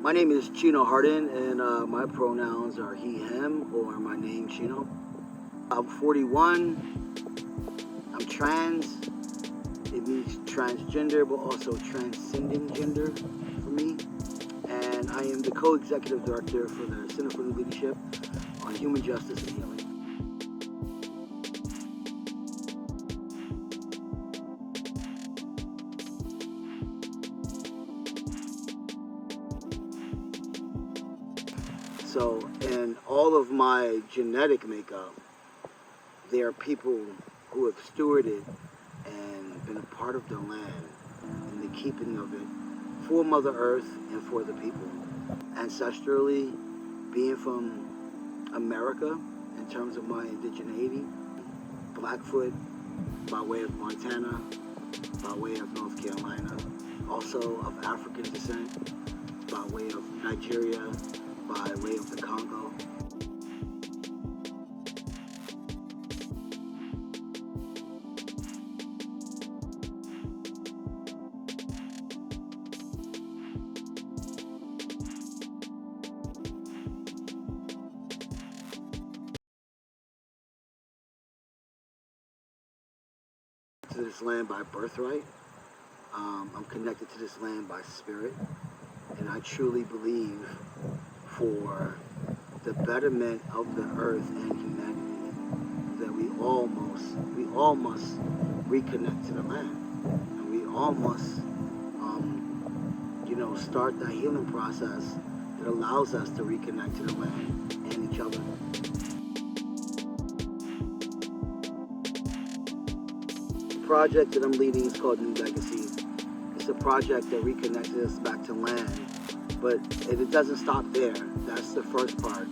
My name is Chino Hardin, and my pronouns are he, him, or my name, Chino. I'm 41. I'm trans. It means transgender, but also transcendent gender for me. And I am the co-executive director for the Center for New Leadership on Human Justice and Healing. So, in all of my genetic makeup, there are people who have stewarded and been a part of the land and the keeping of it for Mother Earth and for the people. Ancestrally, being from America in terms of my indigeneity, Blackfoot by way of Montana, by way of North Carolina, also of African descent, by way of Nigeria, by way of the Congo. To this land by birthright. I'm connected to this land by spirit, and I truly believe for the betterment of the earth and humanity that we all must reconnect to the land, and we all must start that healing process that allows us to reconnect to the land and each other. The project that I'm leading is called New Legacy. It's a project that reconnects us back to land, but it doesn't stop there. That's the first part.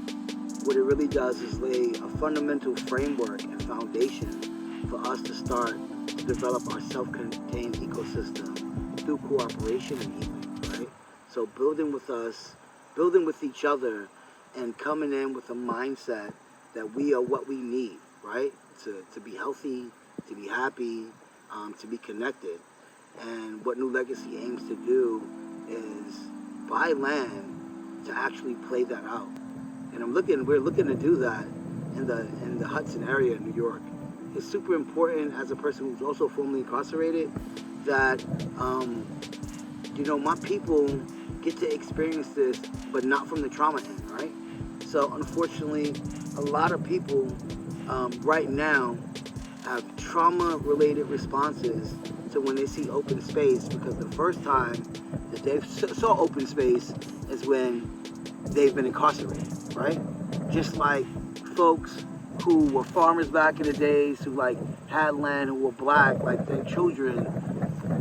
What it really does is lay a fundamental framework and foundation for us to start to develop our self-contained ecosystem through cooperation and healing, right? So building with us, building with each other, and coming in with a mindset that we are what we need, right? To be healthy, to be happy, to be connected. And what New Legacy aims to do is buy land to actually play that out. And we're looking to do that in the Hudson area in New York. It's super important as a person who's also formerly incarcerated that my people get to experience this, but not from the trauma end, right? So unfortunately, a lot of people right now have trauma-related responses to when they see open space, because the first time that they saw open space is when they've been incarcerated, right? Just like folks who were farmers back in the days, who had land, who were black, their children,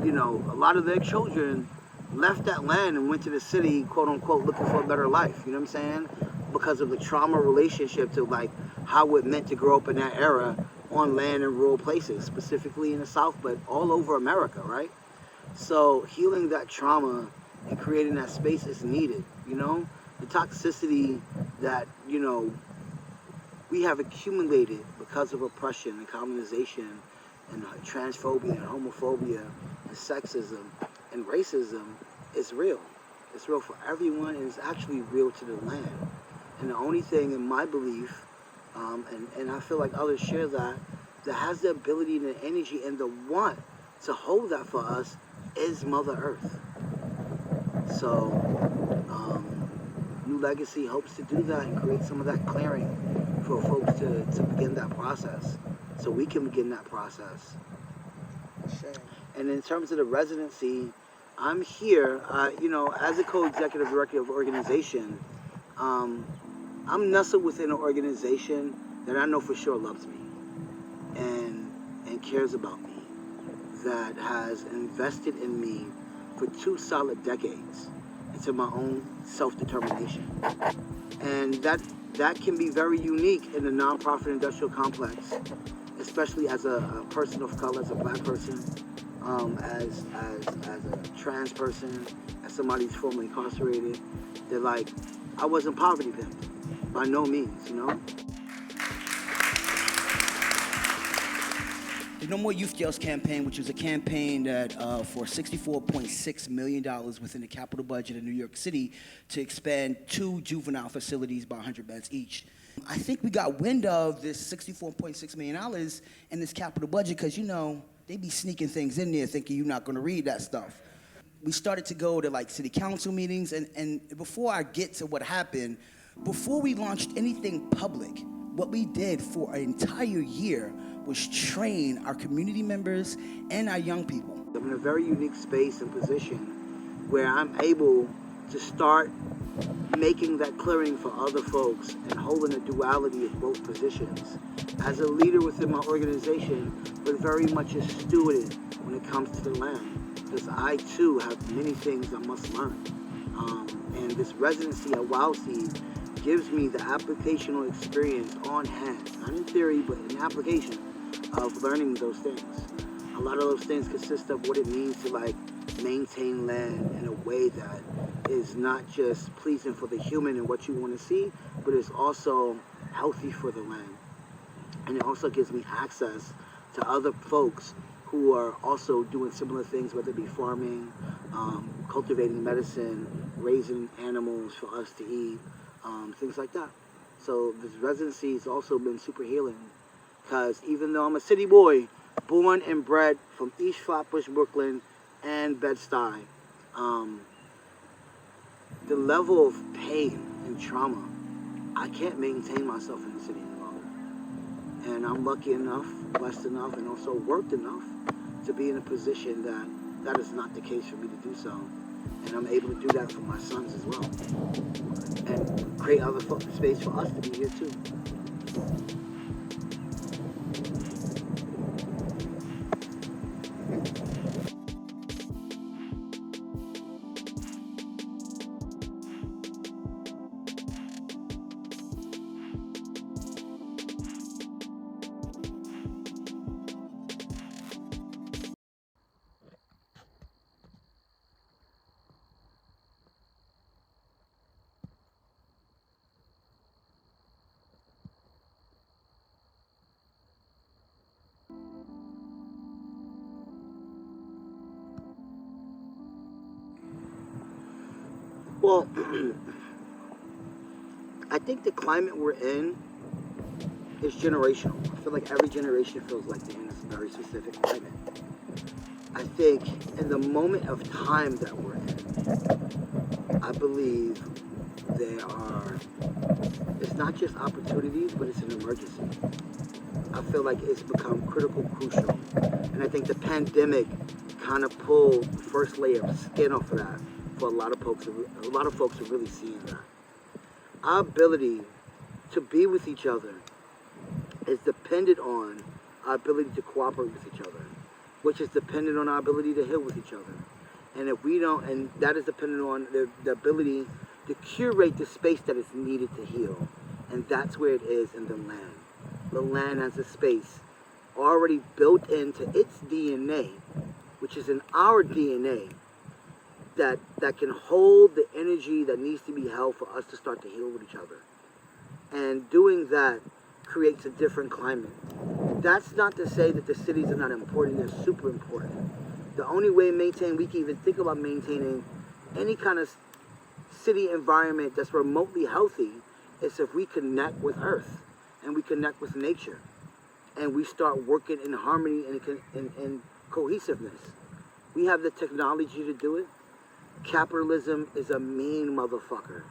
a lot of their children left that land and went to the city, quote unquote, looking for a better life, you know what I'm saying? Because of the trauma relationship to how it meant to grow up in that era on land in rural places, specifically in the South, but all over America, right? So healing that trauma and creating that space is needed, The toxicity that, we have accumulated because of oppression and colonization and transphobia and homophobia and sexism and racism is real. It's real for everyone, and it's actually real to the land. And the only thing in my belief, and I feel like others share that has the ability and the energy and the want to hold that for us is Mother Earth. So New Legacy hopes to do that and create some of that clearing for folks to begin that process, so we can begin that process. Sure. And in terms of the residency, I'm here, as a co-executive director of the organization. I'm nestled within an organization that I know for sure loves me and cares about me, that has invested in me for 2 solid decades into my own self-determination. And that can be very unique in the nonprofit industrial complex, especially as a person of color, as a black person, as a trans person, as somebody who's formerly incarcerated. They're I wasn't poverty pimped, by no means, The No More Youth Jails campaign, which was a campaign that for $64.6 million within the capital budget of New York City to expand 2 juvenile facilities by 100 beds each. I think we got wind of this $64.6 million in this capital budget because, you know, they be sneaking things in there thinking you're not going to read that stuff. We started to go to like city council meetings, and before I get to what happened, before we launched anything public, what we did for an entire year was train our community members and our young people. I'm in a very unique space and position where I'm able to start making that clearing for other folks and holding a duality of both positions. As a leader within my organization, but very much a steward when it comes to the land, because I too have many things I must learn. And this residency at WILDSEED gives me the applicational experience on hand, not in theory, but in application of learning those things. A lot of those things consist of what it means to like maintain land in a way that is not just pleasing for the human and what you want to see, but it's also healthy for the land. And it also gives me access to other folks who are also doing similar things, whether it be farming, cultivating medicine, raising animals for us to eat, things like that. So this residency has also been super healing, because even though I'm a city boy, born and bred from East Flatbush, Brooklyn, and Bedstuy, the level of pain and trauma, I can't maintain myself in the city any longer. And I'm lucky enough, blessed enough, and also worked enough to be in a position that that is not the case for me to do so. And I'm able to do that for my sons as well. And create other space for us to be here too. Well, I think the climate we're in is generational. I feel like every generation feels like they're in this very specific climate. I think in the moment of time that we're in, I believe it's not just opportunities, but it's an emergency. I feel like it's become crucial. And I think the pandemic kind of pulled the first layer of skin off of that for a lot of folks. A lot of folks are really seeing that. Our ability to be with each other is dependent on our ability to cooperate with each other, which is dependent on our ability to heal with each other. And if we don't, and that is dependent on the ability to curate the space that is needed to heal. And that's where it is in the land. The land has a space already built into its DNA, which is in our DNA, that can hold the energy that needs to be held for us to start to heal with each other. And doing that creates a different climate. That's not to say that the cities are not important, they're super important. The only way we can even think about maintaining any kind of city environment that's remotely healthy is if we connect with Earth and we connect with nature and we start working in harmony and cohesiveness. We have the technology to do it. Capitalism is a mean motherfucker,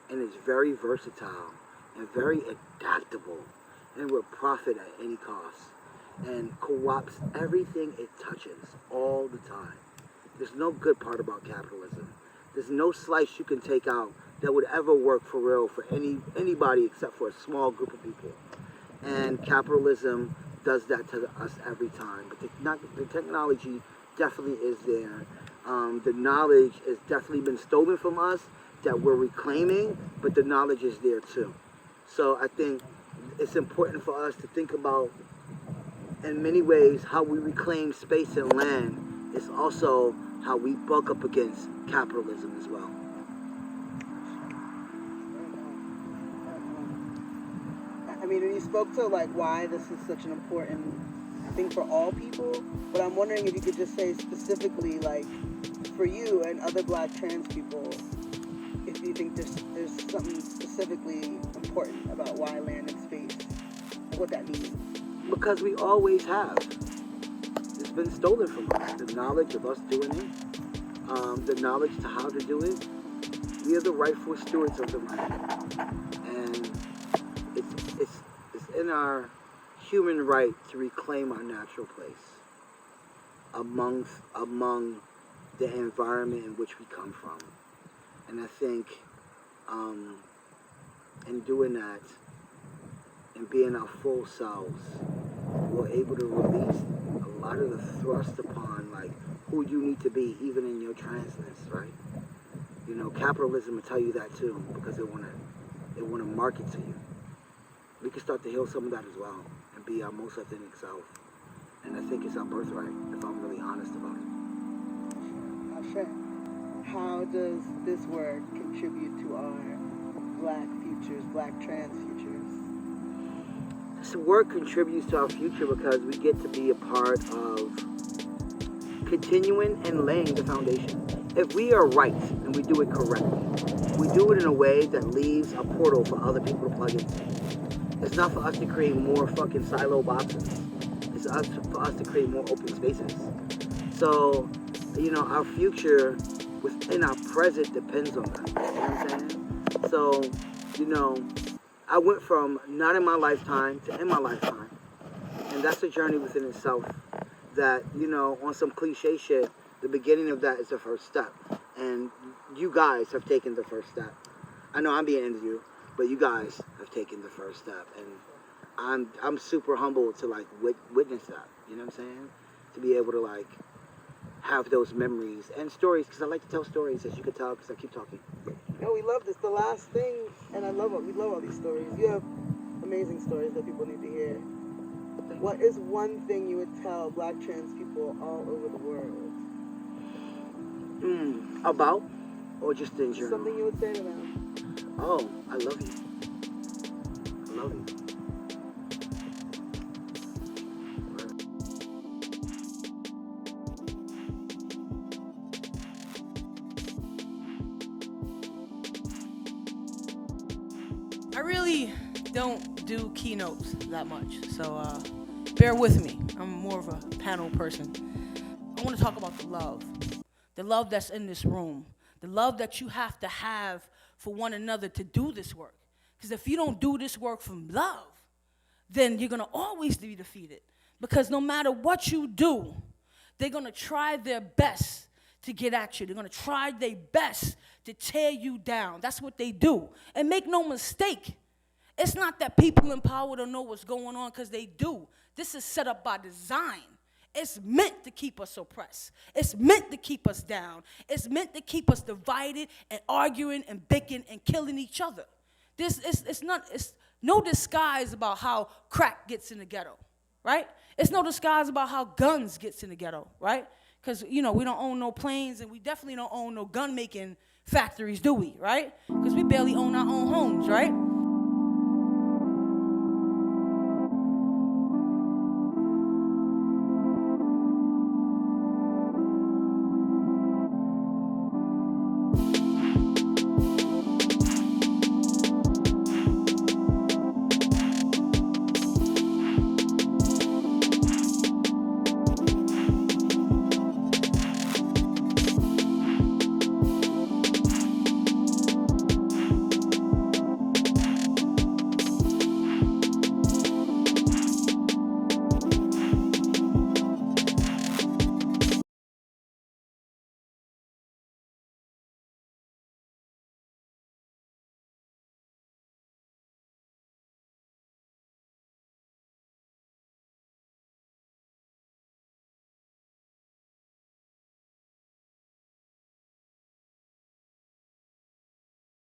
and it's very versatile and very adaptable, and will profit at any cost and co-ops everything it touches all the time. There's no good part about capitalism. There's no slice you can take out that would ever work for real for anybody except for a small group of people. And capitalism does that to us every time. But the technology definitely is there. The knowledge has definitely been stolen from us that we're reclaiming, but the knowledge is there too. So I think it's important for us to think about, in many ways, how we reclaim space and land is also how we buck up against capitalism as well. I mean, you spoke to like why this is such an important thing for all people, but I'm wondering if you could just say specifically, like, for you and other Black trans people, if you think there's something specifically important about why land and space, and what that means. Because we always have. It's been stolen from us. The knowledge of us doing it, the knowledge to how to do it. We are the rightful stewards of the land, and it's in our human right to reclaim our natural place among the environment in which we come from. And I think in doing that and being our full selves, we're able to release a lot of the thrust upon like who you need to be, even in your transness, right? You know, capitalism will tell you that too, because they wanna market to you. We can start to heal some of that as well and be our most authentic self. And I think it's our birthright, if I'm really honest about it. Ashe. How does this work contribute to our Black futures, Black trans futures? This work contributes to our future because we get to be a part of continuing and laying the foundation. If we are right and we do it correctly, we do it in a way that leaves a portal for other people to plug into. It's not for us to create more fucking silo boxes. It's for us to create more open spaces. So, you know, our future within our present depends on that. You know what I'm saying? So, you know, I went from not in my lifetime to in my lifetime. And that's a journey within itself that, you know, on some cliche shit, the beginning of that is the first step. And you guys have taken the first step. I know I'm being interviewed, but you guys have taken the first step. And I'm super humbled to like witness that. You know what I'm saying? To be able to like have those memories and stories, because I like to tell stories, as you can tell, because I keep talking. No, we love this. The last thing, and we love all these stories. You have amazing stories that people need to hear. What is one thing you would tell Black trans people all over the world? About? Or just in general? Something you would say to them. Oh, I love you. I love you. I really don't do keynotes that much, so bear with me. I'm more of a panel person. I want to talk about the love that's in this room, the love that you have to have for one another to do this work. Because if you don't do this work from love, then you're going to always be defeated. Because no matter what you do, they're going to try their best to get at you. They're going to try their best to tear you down. That's what they do. And make no mistake, it's not that people in power don't know what's going on, because they do. This is set up by design. It's meant to keep us oppressed. It's meant to keep us down. It's meant to keep us divided and arguing and bickering and killing each other. It's no disguise about how crack gets in the ghetto, right? It's no disguise about how guns gets in the ghetto, right? Because, you know, we don't own no planes, and we definitely don't own no gun-making factories, do we, right? Because we barely own our own homes, right?